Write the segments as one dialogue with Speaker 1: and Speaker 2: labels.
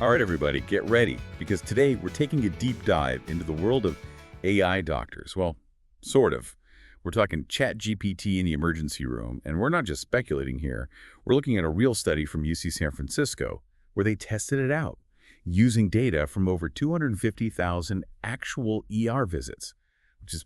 Speaker 1: All right, everybody, get ready, because today we're taking a deep dive into the world of AI doctors. Well, sort of. We're talking ChatGPT in the emergency room, and we're not just speculating here. We're looking at a real study from UC San Francisco where they tested it out using data from over 250,000 actual ER visits, which is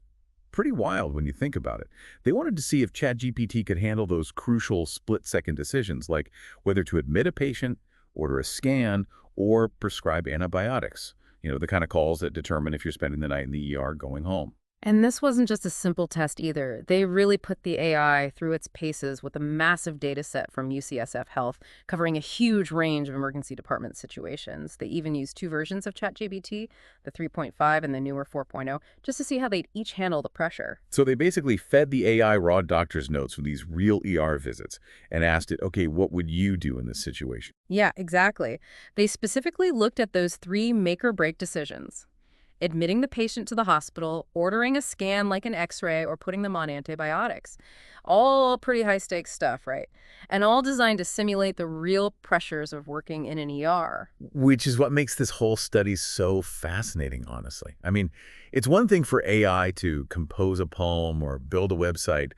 Speaker 1: pretty wild when you think about it. They wanted to see if ChatGPT could handle those crucial split-second decisions, like whether to admit a patient, order a scan, or prescribe antibiotics. The kind of calls that determine if you're spending the night in the ER going home.
Speaker 2: And this wasn't just a simple test either. They really put the AI through its paces with a massive data set from UCSF Health, covering a huge range of emergency department situations. They even used two versions of ChatGPT, the 3.5 and the newer 4.0, just to see how they'd each handle the pressure.
Speaker 1: So they basically fed the AI raw doctor's notes from these real ER visits and asked it, okay, what would you do in this situation?
Speaker 2: Yeah, exactly. They specifically looked at those three make-or-break decisions: admitting the patient to the hospital, ordering a scan like an X-ray, or putting them on antibiotics. All pretty high-stakes stuff, right? And all designed to simulate the real pressures of working in an ER.
Speaker 1: Which is what makes this whole study so fascinating, honestly. I mean, it's one thing for AI to compose a poem or build a website,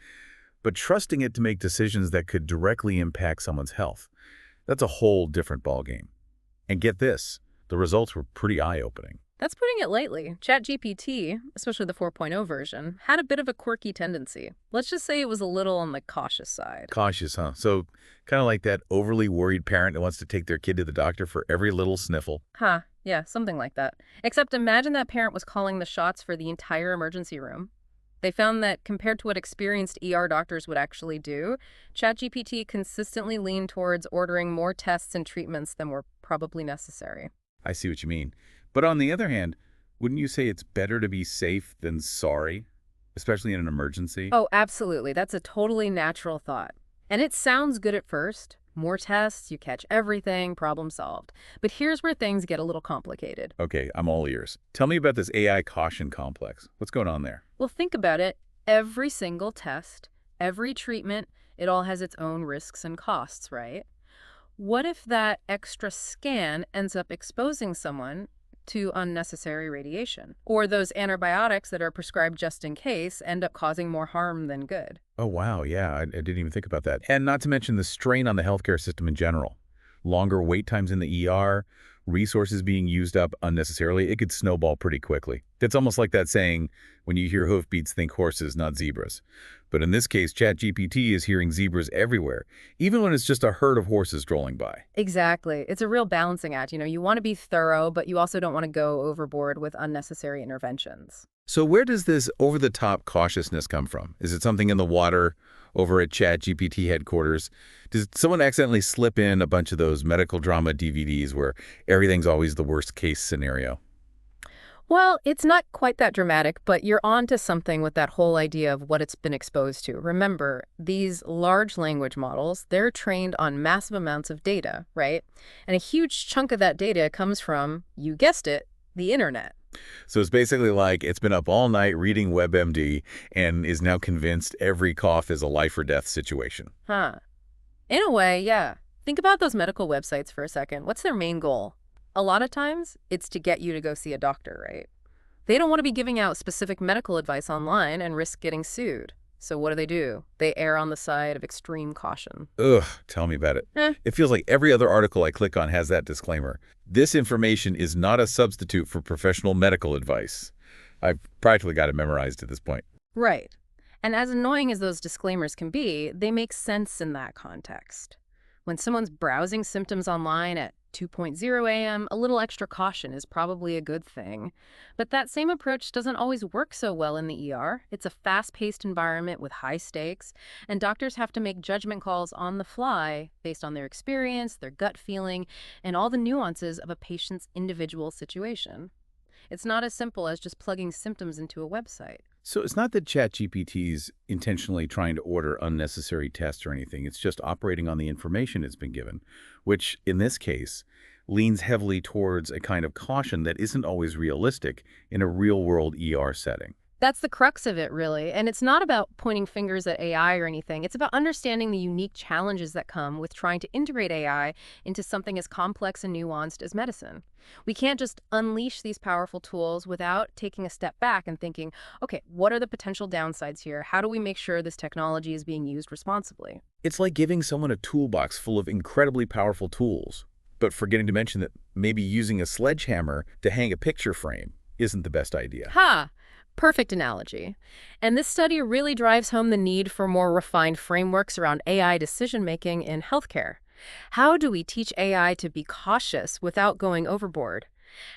Speaker 1: but trusting it to make decisions that could directly impact someone's health, that's a whole different ballgame. And get this, the results were pretty eye-opening.
Speaker 2: That's putting it lightly. ChatGPT, especially the 4.0 version, had a bit of a quirky tendency. Let's just say it was a little on the cautious side.
Speaker 1: Cautious, huh? So kind of like that overly worried parent that wants to take their kid to the doctor for every little sniffle.
Speaker 2: Huh, yeah, something like that. Except imagine that parent was calling the shots for the entire emergency room. They found that compared to what experienced ER doctors would actually do, ChatGPT consistently leaned towards ordering more tests and treatments than were probably necessary.
Speaker 1: I see what you mean. But on the other hand, wouldn't you say it's better to be safe than sorry, especially in an emergency?
Speaker 2: Oh, absolutely. That's a totally natural thought. And it sounds good at first. More tests, you catch everything, problem solved. But here's where things get a little complicated.
Speaker 1: Okay, I'm all ears. Tell me about this AI caution complex. What's going on there?
Speaker 2: Well, think about it. Every single test, every treatment, it all has its own risks and costs, right? What if that extra scan ends up exposing someone to unnecessary radiation? Or those antibiotics that are prescribed just in case end up causing more harm than good?
Speaker 1: Oh, wow, yeah, I didn't even think about that. And not to mention the strain on the healthcare system in general. Longer wait times in the ER, resources being used up unnecessarily, it could snowball pretty quickly. It's almost like that saying, when you hear hoofbeats, think horses, not zebras. But in this case, ChatGPT is hearing zebras everywhere, even when it's just a herd of horses strolling by.
Speaker 2: Exactly. It's a real balancing act. You want to be thorough, but you also don't want to go overboard with unnecessary interventions.
Speaker 1: So where does this over-the-top cautiousness come from? Is it something in the water over at ChatGPT headquarters? Does someone accidentally slip in a bunch of those medical drama DVDs where everything's always the worst-case scenario?
Speaker 2: Well, it's not quite that dramatic, but you're onto something with that whole idea of what it's been exposed to. Remember, these large language models, they're trained on massive amounts of data, right? And a huge chunk of that data comes from, you guessed it, the internet.
Speaker 1: So it's basically like it's been up all night reading WebMD and is now convinced every cough is a life or death situation.
Speaker 2: Huh. In a way, yeah. Think about those medical websites for a second. What's their main goal? A lot of times, it's to get you to go see a doctor, right? They don't want to be giving out specific medical advice online and risk getting sued. So what do? They err on the side of extreme caution.
Speaker 1: Ugh, tell me about it. It feels like every other article I click on has that disclaimer. This information is not a substitute for professional medical advice. I've practically got it memorized at this point.
Speaker 2: Right. And as annoying as those disclaimers can be, they make sense in that context. When someone's browsing symptoms online at 2:00 a.m., a little extra caution is probably a good thing. But that same approach doesn't always work so well in the ER. It's a fast-paced environment with high stakes, and doctors have to make judgment calls on the fly based on their experience, their gut feeling, and all the nuances of a patient's individual situation. It's not as simple as just plugging symptoms into a website.
Speaker 1: So it's not that ChatGPT's intentionally trying to order unnecessary tests or anything. It's just operating on the information it's been given, which, in this case, leans heavily towards a kind of caution that isn't always realistic in a real-world ER setting.
Speaker 2: That's the crux of it, really. And it's not about pointing fingers at AI or anything. It's about understanding the unique challenges that come with trying to integrate AI into something as complex and nuanced as medicine. We can't just unleash these powerful tools without taking a step back and thinking, okay, what are the potential downsides here? How do we make sure this technology is being used responsibly?
Speaker 1: It's like giving someone a toolbox full of incredibly powerful tools, but forgetting to mention that maybe using a sledgehammer to hang a picture frame isn't the best idea.
Speaker 2: Ha! Perfect analogy. And this study really drives home the need for more refined frameworks around AI decision-making in healthcare. How do we teach AI to be cautious without going overboard?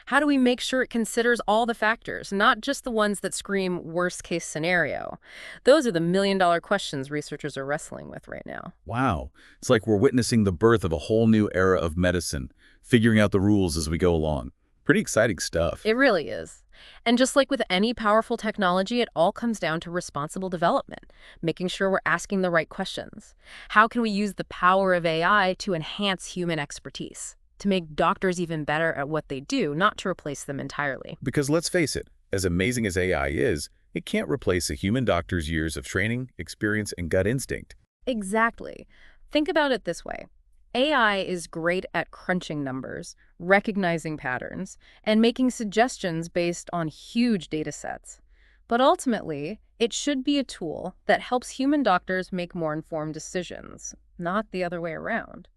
Speaker 2: How do we make sure it considers all the factors, not just the ones that scream worst-case scenario? Those are the million-dollar questions researchers are wrestling with right now.
Speaker 1: Wow, it's like we're witnessing the birth of a whole new era of medicine, figuring out the rules as we go along. Pretty exciting stuff.
Speaker 2: It really is. And just like with any powerful technology, it all comes down to responsible development, making sure we're asking the right questions. How can we use the power of AI to enhance human expertise, to make doctors even better at what they do, not to replace them entirely?
Speaker 1: Because let's face it, as amazing as AI is, it can't replace a human doctor's years of training, experience, and gut instinct.
Speaker 2: Exactly. Think about it this way. AI is great at crunching numbers, recognizing patterns, and making suggestions based on huge data sets. But ultimately, it should be a tool that helps human doctors make more informed decisions, not the other way around.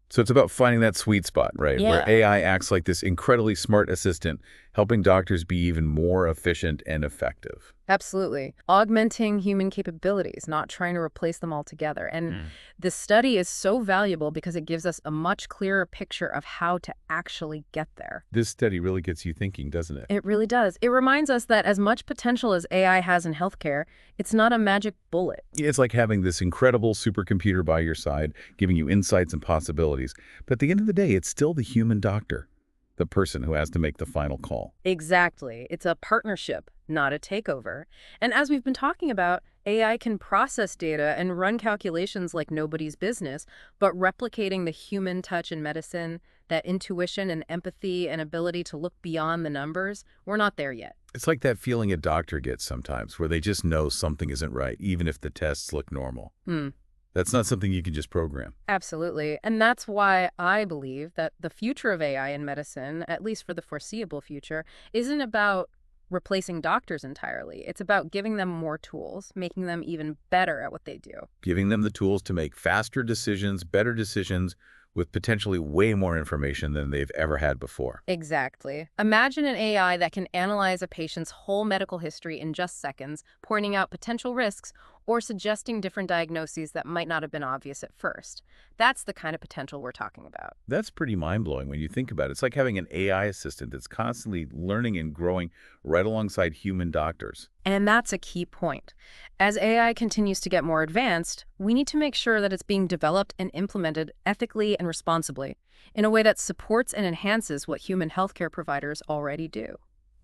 Speaker 1: So it's about finding that sweet spot, right, where
Speaker 2: Yeah.
Speaker 1: AI acts like this incredibly smart assistant, helping doctors be even more efficient and effective.
Speaker 2: Absolutely. Augmenting human capabilities, not trying to replace them altogether. And this study is so valuable because it gives us a much clearer picture of how to actually get there.
Speaker 1: This study really gets you thinking, doesn't it?
Speaker 2: It really does. It reminds us that as much potential as AI has in healthcare, it's not a magic bullet.
Speaker 1: It's like having this incredible supercomputer by your side, giving you insights and possibilities. But at the end of the day, it's still the human doctor, the person who has to make the final call.
Speaker 2: Exactly. It's a partnership, not a takeover. And as we've been talking about, AI can process data and run calculations like nobody's business, but replicating the human touch in medicine, that intuition and empathy and ability to look beyond the numbers, we're not there yet.
Speaker 1: It's like that feeling a doctor gets sometimes, where they just know something isn't right, even if the tests look normal.
Speaker 2: Hmm.
Speaker 1: That's not something you can just program.
Speaker 2: Absolutely. And that's why I believe that the future of AI in medicine, at least for the foreseeable future, isn't about replacing doctors entirely. It's about giving them more tools, making them even better at what they do.
Speaker 1: Giving them the tools to make faster decisions, better decisions, with potentially way more information than they've ever had before.
Speaker 2: Exactly. Imagine an AI that can analyze a patient's whole medical history in just seconds, pointing out potential risks or suggesting different diagnoses that might not have been obvious at first. That's the kind of potential we're talking about.
Speaker 1: That's pretty mind-blowing when you think about it. It's like having an AI assistant that's constantly learning and growing right alongside human doctors.
Speaker 2: And that's a key point. As AI continues to get more advanced, we need to make sure that it's being developed and implemented ethically and responsibly, in a way that supports and enhances what human healthcare providers already do.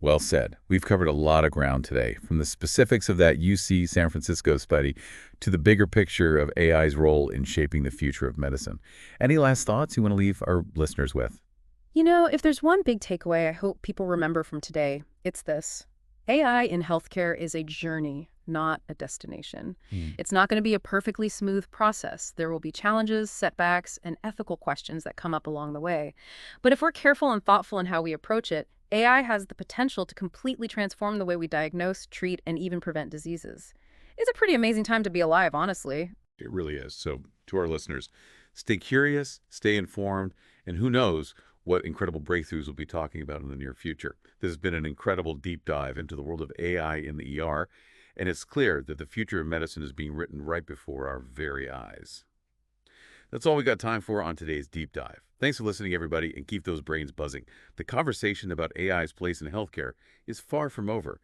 Speaker 1: Well said. We've covered a lot of ground today, from the specifics of that UC San Francisco study to the bigger picture of AI's role in shaping the future of medicine. Any last thoughts you want to leave our listeners with?
Speaker 2: You know, if there's one big takeaway I hope people remember from today, it's this. AI in healthcare is a journey, not a destination. It's not going to be a perfectly smooth process. There will be challenges, setbacks, and ethical questions that come up along the way. But if we're careful and thoughtful in how we approach it, AI has the potential to completely transform the way we diagnose, treat, and even prevent diseases. It's a pretty amazing time to be alive, honestly.
Speaker 1: It really is. So to our listeners, stay curious, stay informed, and who knows what incredible breakthroughs we'll be talking about in the near future. This has been an incredible deep dive into the world of AI in the ER, and it's clear that the future of medicine is being written right before our very eyes. That's all we got time for on today's deep dive. Thanks for listening, everybody, and keep those brains buzzing. The conversation about AI's place in healthcare is far from over.